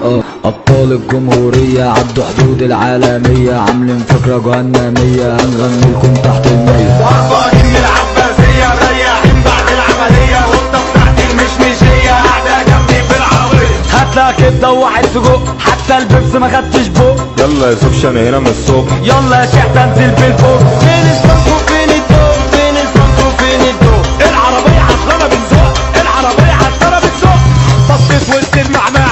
ابطال الجمهورية عدوا حدود العالمية، عاملين فكرة جهنمية هنغني لكم تحت المية. هربانين من العباسية مريحين بعد العملية، والطب تحت المشمشية قاعدة جنبي في العربية. هاتلها كبدة وواحد سجق، حتى البيبس ما خدتش بق. يلا يا سوفش انا هنا من الصبح. يلا يا شيخ تنزل بالفوق. فين الفرق وفين الدوق؟ فين الفرق وفين الدوق؟ العربية عطلانة بنزق، العربية عطلانة بنزق. بصيت وسط المعمل